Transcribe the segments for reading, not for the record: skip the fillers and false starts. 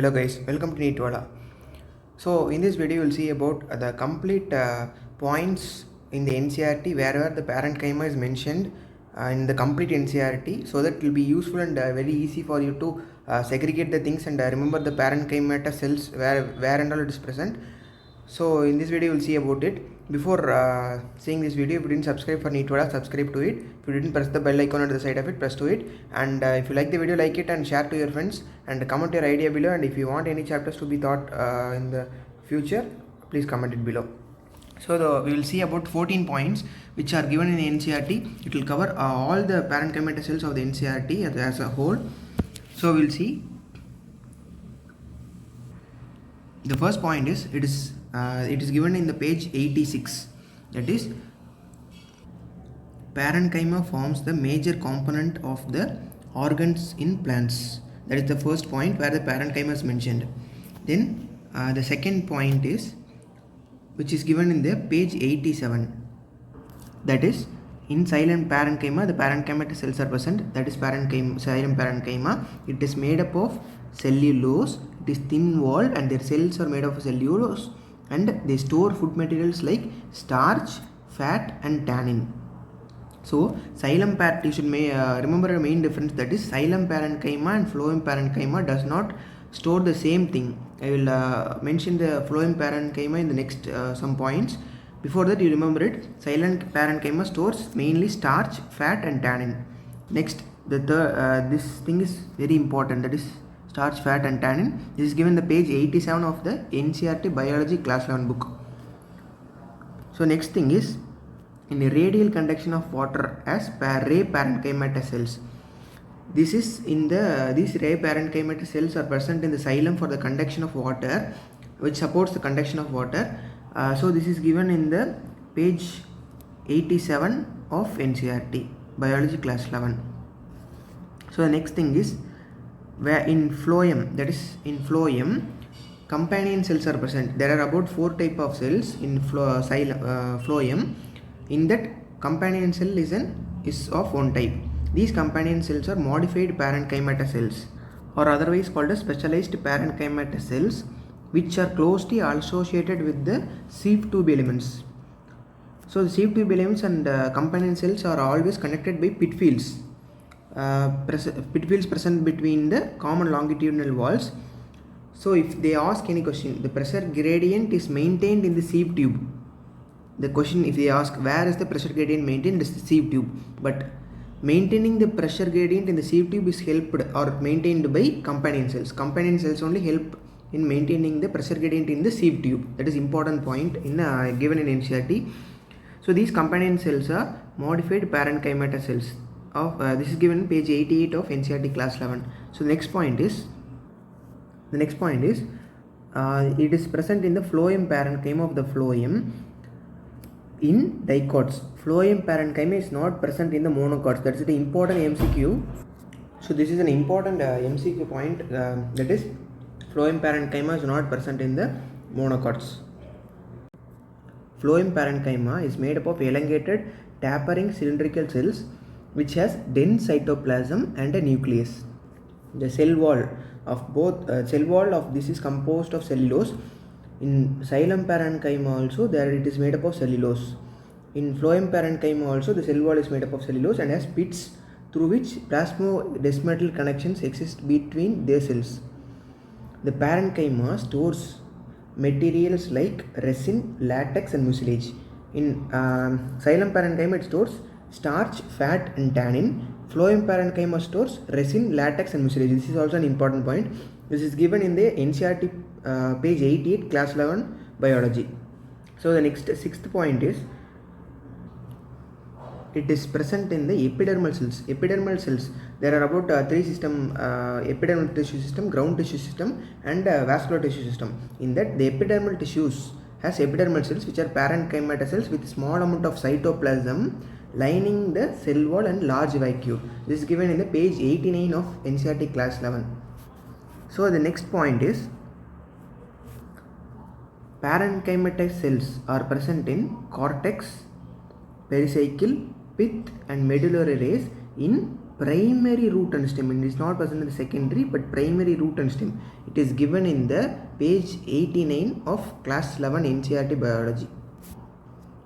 Hello guys, welcome to Neetwala. So in this video you will see about the complete points in the NCERT wherever the parenchyma is mentioned in the complete NCERT, so that it will be useful and very easy for you to segregate the things and remember the parenchyma cells where and all it is present. So in this video you will see about it. Before seeing this video, if you didn't subscribe for Neetwala, subscribe to it. If you didn't press the bell icon at the side of it, press to it. And if you like the video, like it and share to your friends and comment your idea below. And if you want any chapters to be taught in the future, please comment it below. So we will see about 14 points which are given in the NCERT. It will cover all the parenchyma cells of the NCERT as a whole. So we will see. The first point is it is given in the page 86, that is parenchyma forms the major component of the organs in plants. That is the first point where the parenchyma is mentioned. Then the second point is which is given in the page 87, that is in xylem parenchyma the parenchyma cells are present, that is xylem parenchyma. It is made up of cellulose, it is thin walled and their cells are made of cellulose and they store food materials like starch, fat and tannin. So xylem you should remember a main difference, that is xylem parenchyma and phloem parenchyma does not store the same thing. I will mention the phloem parenchyma in the next some points. Before that you remember it, xylem parenchyma stores mainly starch, fat and tannin. Next this thing is very important, that is starch, fat and tannin. This is given the page 87 of the NCERT Biology Class 11 book. So next thing is in the radial conduction of water as ray parenchyma cells. This is in these ray parenchyma cells are present in the xylem for the conduction of water, which supports the conduction of water. So this is given in the page 87 of NCERT Biology Class 11. So the next thing is where in phloem, that is in phloem companion cells are present. There are about 4 type of cells in phloem. In that, companion cell is of one type. These companion cells are modified parenchyma cells, or otherwise called as specialized parenchyma cells, which are closely associated with the sieve tube elements. So the sieve tube elements and companion cells are always connected by pit fields. Pit fields present between the common longitudinal walls. So if they ask any question, the pressure gradient is maintained in the sieve tube. The question, if they ask where is the pressure gradient maintained, is the sieve tube. But maintaining the pressure gradient in the sieve tube is helped or maintained by companion cells. Companion cells only help in maintaining the pressure gradient in the sieve tube. That is important point in given in NCERT. So these companion cells are modified parenchyma cells. This is given page 88 of NCERT class 11. So the next point is it is present in the phloem parenchyma of the phloem in dicots. Phloem parenchyma is not present in the monocots. That is the important MCQ. So this is an important MCQ point, that is phloem parenchyma is not present in the monocots. Phloem parenchyma is made up of elongated tapering cylindrical cells which has dense cytoplasm and a nucleus. The cell wall of this is composed of cellulose. In xylem parenchyma also it is made up of cellulose. In phloem parenchyma also the cell wall is made up of cellulose and has pits through which plasmodesmatal connections exist between their cells. The parenchyma stores materials like resin, latex and mucilage. In xylem parenchyma it stores starch, fat and tannin. Phloem parenchyma stores resin, latex and mucilage. This is also an important point. This is given in the NCERT page 88 class 11 biology. So the next sixth point is it is present in the epidermal cells. Epidermal cells, there are about 3 systems: epidermal tissue system, ground tissue system and vascular tissue system. In that, the epidermal tissues has epidermal cells which are parenchyma cells with small amount of cytoplasm lining the cell wall and large vacuole. This is given in the page 89 of NCERT class 11. So the next point is parenchyma cells are present in cortex, pericycle, pith and medullary rays in primary root and stem. It is not present in the secondary but primary root and stem. It is given in the page 89 of class 11 NCERT biology,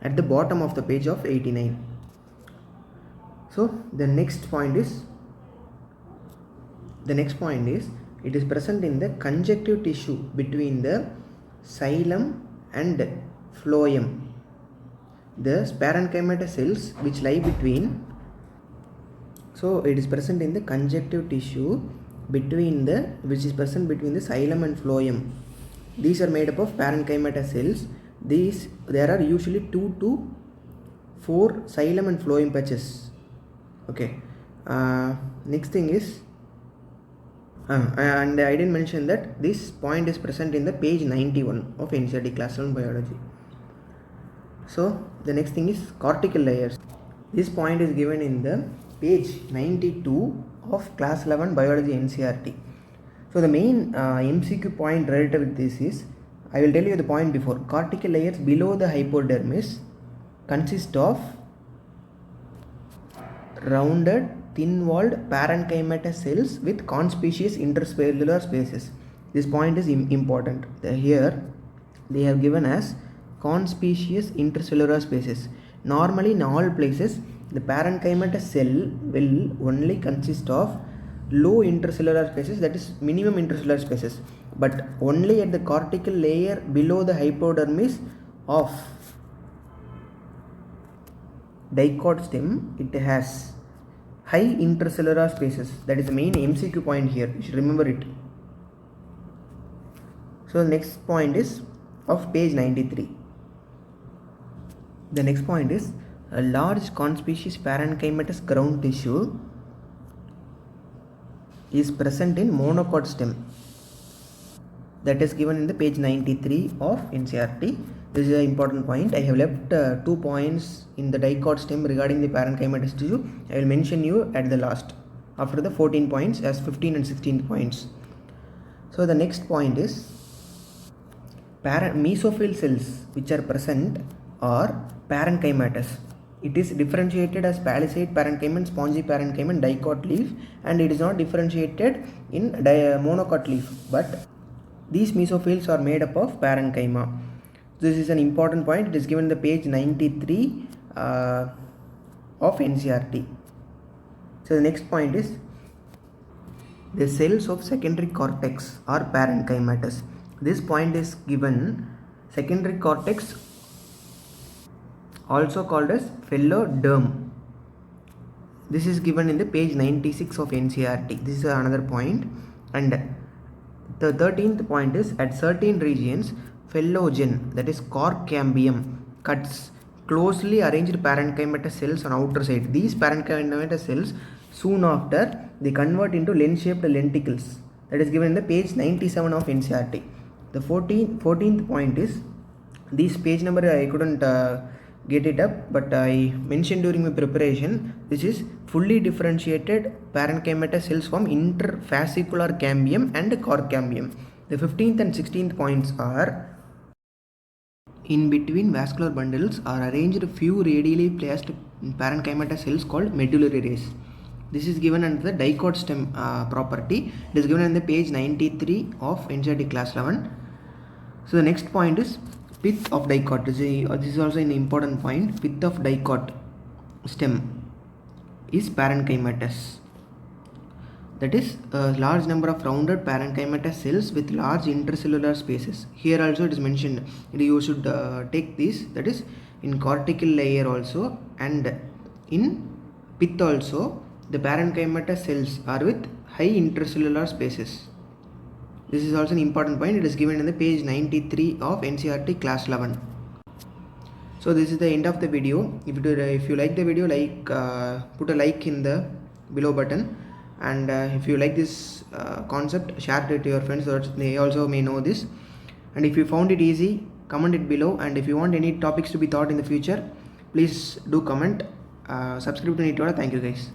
at the bottom of the page of 89. So the next point is it is present in the conjunctive tissue between the xylem and phloem. The parenchyma cells which lie between, so it is present in the conjunctive tissue which is present between the xylem and phloem. These are made up of parenchyma cells. There are usually 2 to 4 xylem and phloem patches. Okay. Next thing is, and I didn't mention that this point is present in the page 91 of NCERT class 11 biology. So the next thing is cortical layers. This point is given in the page 92 of class 11 biology NCERT. So the main MCQ point related with this is, I will tell you the point before. Cortical layers below the hypodermis consist of rounded thin-walled parenchyma cells with conspicuous intercellular spaces. This point is important. Here they have given as conspicuous intercellular spaces. Normally in all places the parenchyma cell will only consist of low intercellular spaces, that is minimum intercellular spaces, but only at the cortical layer below the hypodermis of dicot stem it has high intercellular spaces. That is the main MCQ point here, you should remember it. So the next point is of page 93. The next point is a large conspicuous parenchymatous ground tissue is present in monocot stem. That is given in the page 93 of NCERT. This is an important point. I have left 2 points in the dicot stem regarding the parenchymatous tissue. I will mention you at the last after the 14 points as 15 and 16 points. So the next point is mesophyll cells which are present are parenchymatous. It is differentiated as palisade parenchyma, spongy parenchyma and dicot leaf, and it is not differentiated in monocot leaf, but these mesophylls are made up of parenchyma. This is an important point. It is given in the page 93 of NCERT. So the next point is the cells of secondary cortex are parenchymatous. This point is given secondary cortex, also called as phelloderm. This is given in the page 96 of NCERT. This is another point. And the 13th point is at certain regions phellogen, that is cork cambium, cuts closely arranged parenchymatous cells on outer side. These parenchymatous cells soon after they convert into lens-shaped lenticles. That is given in the page 97 of NCERT. The 14th point is, this page number I couldn't get it up, but I mentioned during my preparation, this is fully differentiated parenchymatous cells from interfascicular cambium and cork cambium. The 15th and 16th points are, in between vascular bundles are arranged few radially placed parenchymatous cells called medullary rays. This is given under the dicot stem property. It is given on the page 93 of NCERT class 11. So the next point is pith of dicot. This is also an important point. Pith of dicot stem is parenchymatous. That is a large number of rounded parenchymatous cells with large intercellular spaces. Here also it is mentioned. You should take this. That is in cortical layer also and in pith also. The parenchymatous cells are with high intercellular spaces. This is also an important point. It is given in the page 93 of NCERT class 11. So this is the end of the video. If you like the video, put a like in the below button, and if you like this concept, share it to your friends so that they also may know this. And if you found it easy, comment it below, and if you want any topics to be taught in the future, please do comment. Subscribe to Neetoda. Thank you guys.